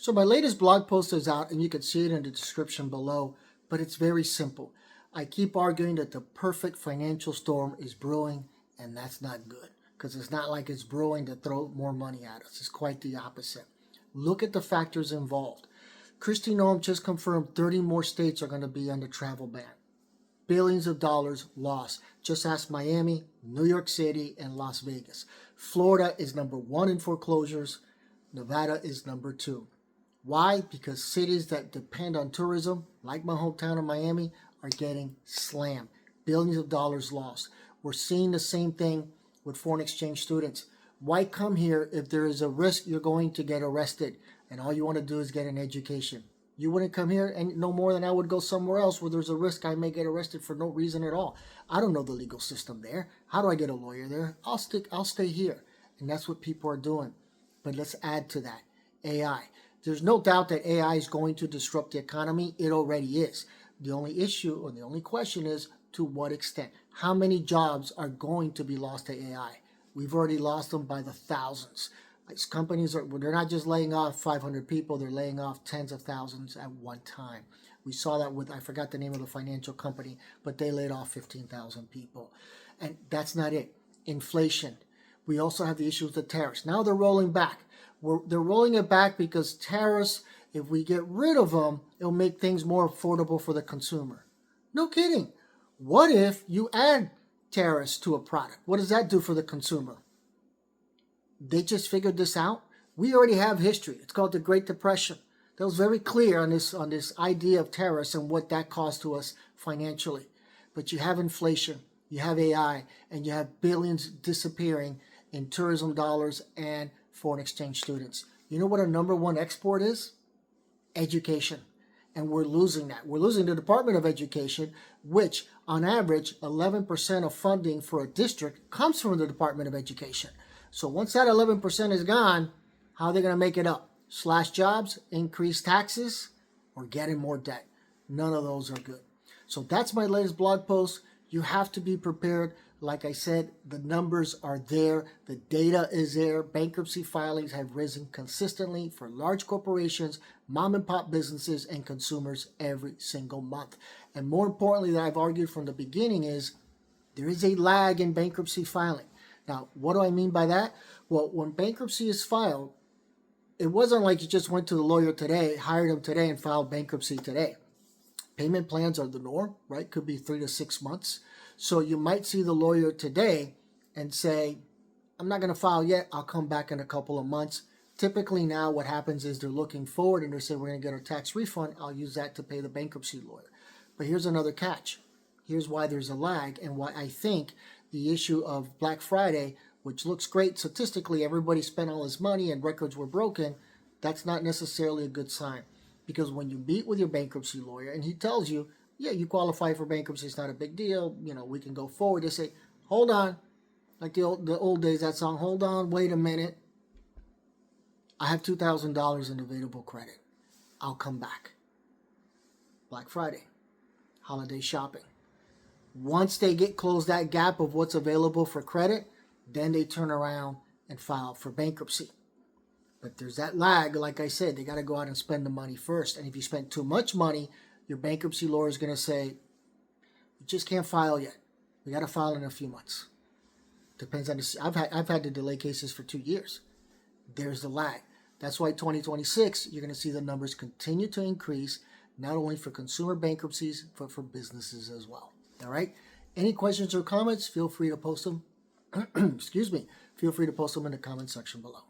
So my latest blog post is out, and you can see it in the description below, but it's very simple. I keep arguing that the perfect financial storm is brewing, and that's not good, because it's not like it's brewing to throw more money at us. It's quite the opposite. Look at the factors involved. Kristi Noem just confirmed 30 more states are going to be under travel ban. Billions of dollars lost. Just ask Miami, New York City, and Las Vegas. Florida is number 1 in foreclosures. Nevada is number 2. Why? Because cities that depend on tourism, like my hometown of Miami, are getting slammed. Billions of dollars lost. We're seeing the same thing with foreign exchange students. Why come here if there is a risk you're going to get arrested and all you want to do is get an education? You wouldn't come here and no more than I would go somewhere else where there's a risk I may get arrested for no reason at all. I don't know the legal system there. How do I get a lawyer there? I'll stay here. And that's what people are doing. But let's add to that AI. There's no doubt that AI is going to disrupt the economy. It already is. The only issue or the only question is to what extent? How many jobs are going to be lost to AI? We've already lost them by the thousands. These companies they're not just laying off 500 people, they're laying off tens of thousands at one time. We saw that with, I forgot the name of the financial company, but they laid off 15,000 people. And that's not it. Inflation. We also have the issue with the tariffs. Now they're rolling back. They're rolling it back because tariffs, if we get rid of them, it'll make things more affordable for the consumer. No kidding. What if you add tariffs to a product? What does that do for the consumer? They just figured this out. We already have history. It's called the Great Depression. That was very clear on this idea of tariffs and what that cost to us financially. But you have inflation, you have AI, and you have billions disappearing in tourism dollars and foreign exchange students. You know what our number 1 export is? Education. And we're losing that. We're losing the Department of Education, which on average 11% of funding for a district comes from the Department of Education. So once that 11% is gone, how are they going to make it up? Slash jobs, increase taxes, or get in more debt? None of those are good. So that's my latest blog post. You have to be prepared. Like I said, the numbers are there. The data is there. Bankruptcy filings have risen consistently for large corporations, mom and pop businesses, and consumers every single month. And more importantly, that I've argued from the beginning is there is a lag in bankruptcy filing. Now, what do I mean by that? Well, when bankruptcy is filed, it wasn't like you just went to the lawyer today, hired him today, and filed bankruptcy today. Payment plans are the norm, right? Could be 3 to 6 months. So you might see the lawyer today and say, I'm not going to file yet. I'll come back in a couple of months. Typically now what happens is they're looking forward and they say, we're going to get our tax refund. I'll use that to pay the bankruptcy lawyer. But here's another catch. Here's why there's a lag and why I think the issue of Black Friday, which looks great statistically, everybody spent all this money and records were broken, that's not necessarily a good sign. Because when you meet with your bankruptcy lawyer and he tells you, yeah, you qualify for bankruptcy, it's not a big deal, we can go forward. They say, hold on, like the old days, that song, hold on, wait a minute. I have $2,000 in available credit. I'll come back. Black Friday, holiday shopping. Once they close that gap of what's available for credit, then they turn around and file for bankruptcy. But there's that lag, like I said, they got to go out and spend the money first. And if you spend too much money, your bankruptcy lawyer is going to say, you just can't file yet. We got to file in a few months. Depends on the. I've had to delay cases for 2 years. There's the lag. That's why 2026, you're going to see the numbers continue to increase, not only for consumer bankruptcies, but for businesses as well. All right? Any questions or comments, feel free to post them. Excuse me. Feel free to post them in the comment section below.